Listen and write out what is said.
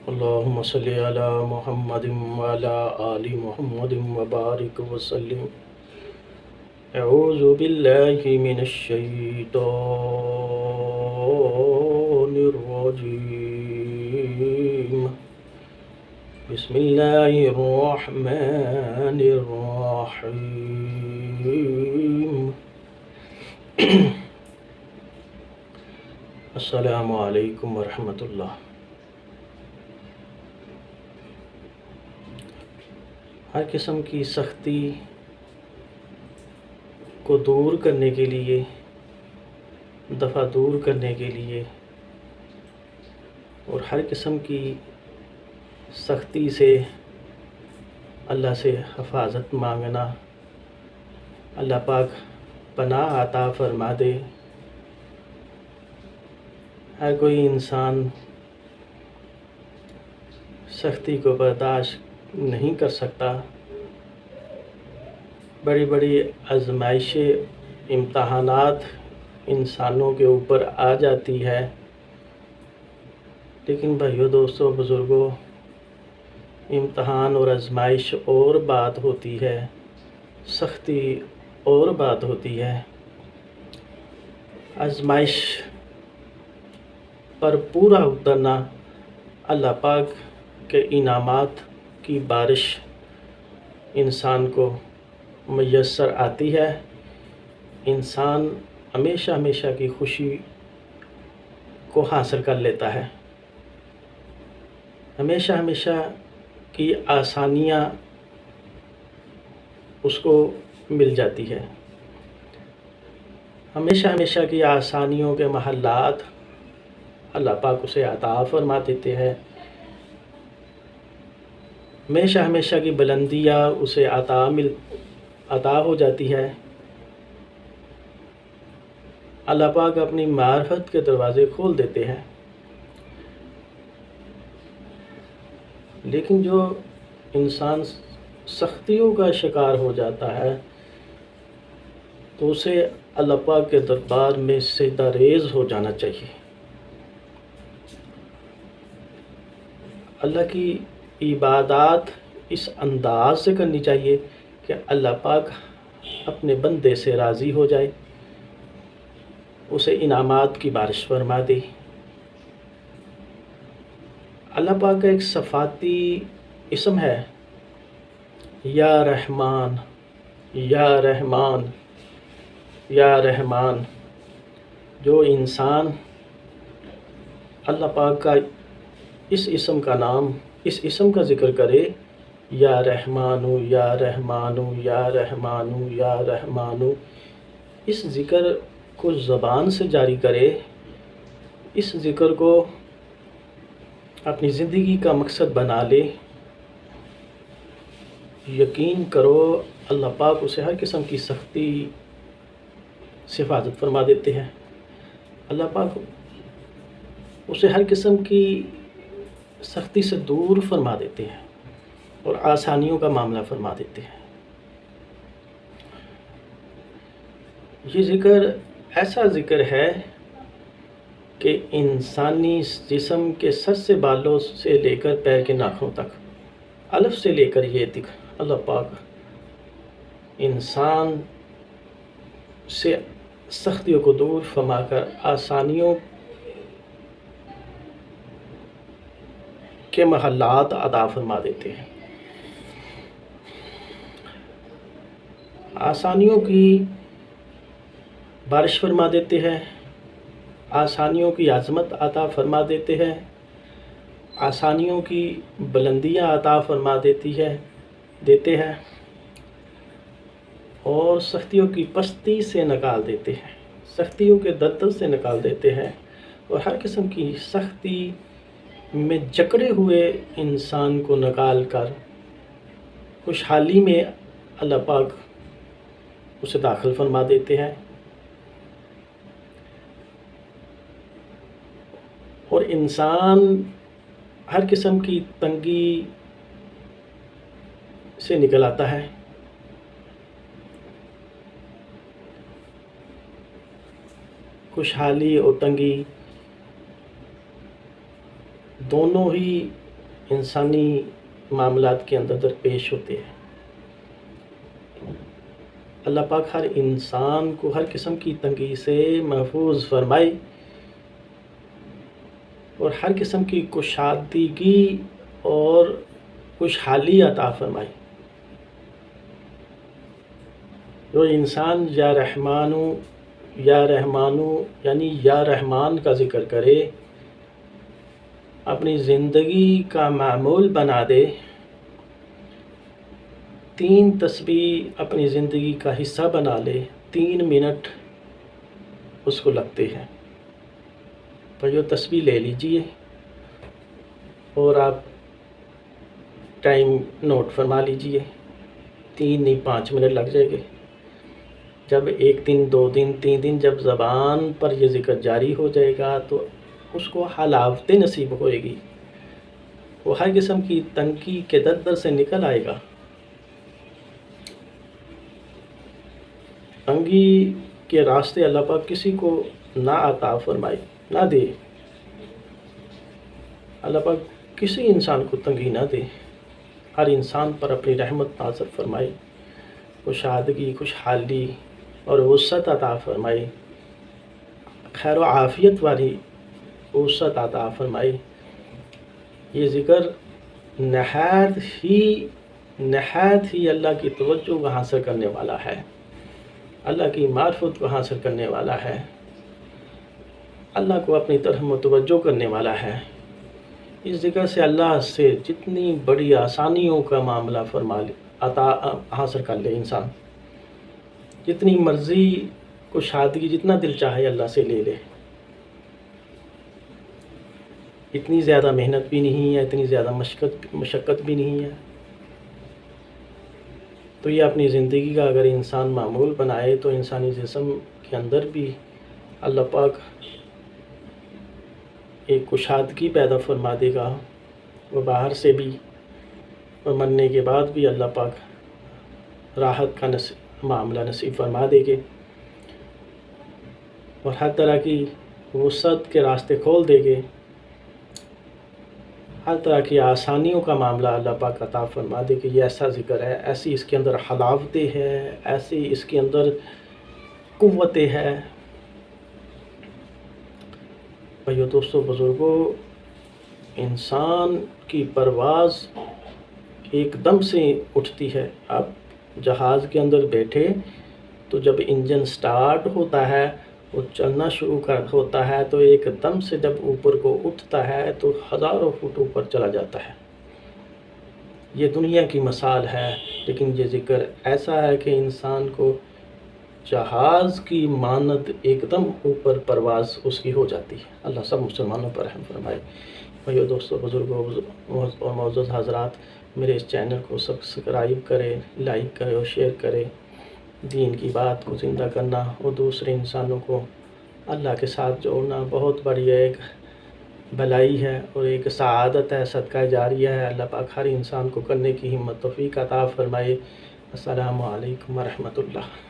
اللهم صل على محمد وعلى آل محمد وبارك وسلم. أعوذ بالله من الشيطان الرجيم. بسم الله الرحمن الرحيم. السلام علیکم ورحمۃ اللہ. ہر قسم کی سختی کو دور کرنے کے لیے، دفع دور کرنے کے لیے اور ہر قسم کی سختی سے اللہ سے حفاظت مانگنا، اللہ پاک پناہ عطا فرما دے. ہر کوئی انسان سختی کو برداشت نہیں کر سکتا. بڑی بڑی آزمائشیں، امتحانات انسانوں کے اوپر آ جاتی ہے، لیکن بھائیو، دوستو، بزرگوں، امتحان اور آزمائش اور بات ہوتی ہے، سختی اور بات ہوتی ہے. آزمائش پر پورا اترنا اللہ پاک کے انعامات کی بارش انسان کو میسر آتی ہے. انسان ہمیشہ ہمیشہ کی خوشی کو حاصل کر لیتا ہے، ہمیشہ ہمیشہ کی آسانیاں اس کو مل جاتی ہے. ہمیشہ ہمیشہ کی آسانیوں کے محلات اللہ پاک اسے عطا فرما دیتے ہیں. ہمیشہ ہمیشہ کی بلندیاں اسے عطا ہو جاتی ہے. اللہ پاک اپنی معرفت کے دروازے کھول دیتے ہیں. لیکن جو انسان سختیوں کا شکار ہو جاتا ہے تو اسے اللہ پاک کے دربار میں سجدہ ریز ہو جانا چاہیے. اللہ کی عبادات اس انداز سے کرنی چاہیے کہ اللہ پاک اپنے بندے سے راضی ہو جائے، اسے انعامات کی بارش فرما دے. اللہ پاک کا ایک صفاتی اسم ہے، یا رحمان، یا رحمان، یا رحمان. جو انسان اللہ پاک کا اس اسم کا نام، اس اسم کا ذکر کرے، یا رحمانو، یا رحمانو، یا رحمانو، یا رحمانو، اس ذکر کو زبان سے جاری کرے، اس ذکر کو اپنی زندگی کا مقصد بنا لے، یقین کرو اللہ پاک اسے ہر قسم کی سختی سے حفاظت فرما دیتے ہیں. اللہ پاک اسے ہر قسم کی سختی سے دور فرما دیتے ہیں اور آسانیوں کا معاملہ فرما دیتے ہیں. یہ ذکر ایسا ذکر ہے کہ انسانی جسم کے سر سے بالوں سے لے کر پیر کے ناخنوں تک، الف سے لے کر یہ تک، اللہ پاک انسان سے سختیوں کو دور فرما کر آسانیوں کے محلات عطا فرما دیتے ہیں. آسانیوں کی بارش فرما دیتے ہیں، آسانیوں کی عظمت عطا فرما دیتے ہیں، آسانیوں کی بلندیاں عطا فرما دیتے ہیں اور سختیوں کی پستی سے نکال دیتے ہیں، سختیوں کے دلدل سے نکال دیتے ہیں اور ہر قسم کی سختی میں جکڑے ہوئے انسان کو نکال کر خوشحالی میں اللہ پاک اسے داخل فرما دیتے ہیں. اور انسان ہر قسم کی تنگی سے نکل آتا ہے. خوشحالی اور تنگی دونوں ہی انسانی معاملات کے اندر درپیش ہوتے ہیں۔ اللہ پاک ہر انسان کو ہر قسم کی تنگی سے محفوظ فرمائے اور ہر قسم کی کشادگی اور خوشحالی عطا فرمائے۔ جو انسان یا رحمانو یعنی یا رحمان کا ذکر کرے، اپنی زندگی کا معمول بنا دے، 3 تسبیح اپنی زندگی کا حصہ بنا لے، 3 منٹ اس کو لگتے ہیں۔ تو یہ تسبیح لے لیجئے اور آپ ٹائم نوٹ فرما لیجئے، 3 نہیں 5 منٹ لگ جائے گے۔ جب 1 دن 2 دن 3 دن جب زبان پر یہ ذکر جاری ہو جائے گا تو اس کو حلاوت نصیب ہوئے گی، وہ ہر قسم کی تنگی کے در سے نکل آئے گا۔ تنگی کے راستے اللہ پاک کسی کو نہ عطا فرمائے، نہ دے۔ اللہ پاک کسی انسان کو تنگی نہ دے، ہر انسان پر اپنی رحمت نازل فرمائے، خوشادگی، خوشحالی اور وسعت عطا فرمائے، خیر و عافیت والی وسعت عطا فرمائے۔ یہ ذکر نہایت ہی اللہ کی توجہ کو حاصل کرنے والا ہے، اللہ کی معرفت کو حاصل کرنے والا ہے، اللہ کو اپنی طرف متوجہ کرنے والا ہے۔ اس ذکر سے اللہ سے جتنی بڑی آسانیوں کا معاملہ عطا حاصل کر لے انسان، جتنی مرضی کشادگی جتنا دل چاہے اللہ سے لے لے۔ اتنی زیادہ محنت بھی نہیں ہے، اتنی زیادہ مشقت بھی نہیں ہے۔ تو یہ اپنی زندگی کا اگر انسان معمول بنائے تو انسانی جسم کے اندر بھی اللہ پاک ایک کشادگی پیدا فرما دے گا، وہ باہر سے بھی، اور مرنے کے بعد بھی اللہ پاک راحت کا معاملہ نصیب فرما دے گے اور ہر طرح کی وسعت کے راستے کھول دے گے، ہر طرح کی آسانیوں کا معاملہ اللہ پاک عطا فرما دے کہ یہ ایسا ذکر ہے، ایسی اس کے اندر حلاوتیں ہے، ایسی اس کے اندر قوتیں ہے۔ بھائیو دوستو بزرگوں، انسان کی پرواز ایک دم سے اٹھتی ہے۔ آپ جہاز کے اندر بیٹھے تو جب انجن سٹارٹ ہوتا ہے، وہ چلنا شروع ہوتا ہے تو ایک دم سے جب اوپر کو اٹھتا ہے تو ہزاروں فٹ اوپر چلا جاتا ہے۔ یہ دنیا کی مثال ہے، لیکن یہ ذکر ایسا ہے کہ انسان کو جہاز کی مانند ایک دم اوپر پرواز اس کی ہو جاتی ہے۔ اللہ سب مسلمانوں پر رحم فرمائے۔ بھائیو دوستو بزرگوں اور معزز حضرات، میرے اس چینل کو سبسکرائب کرے، لائک کرے اور شیئر کرے۔ دین کی بات کو زندہ کرنا اور دوسرے انسانوں کو اللہ کے ساتھ جوڑنا بہت بڑی ایک بھلائی ہے اور ایک سعادت ہے، صدقہ جاریہ ہے۔ اللہ پاک ہر انسان کو کرنے کی ہمت توفیق عطا فرمائے۔ السلام علیکم ورحمۃ اللہ۔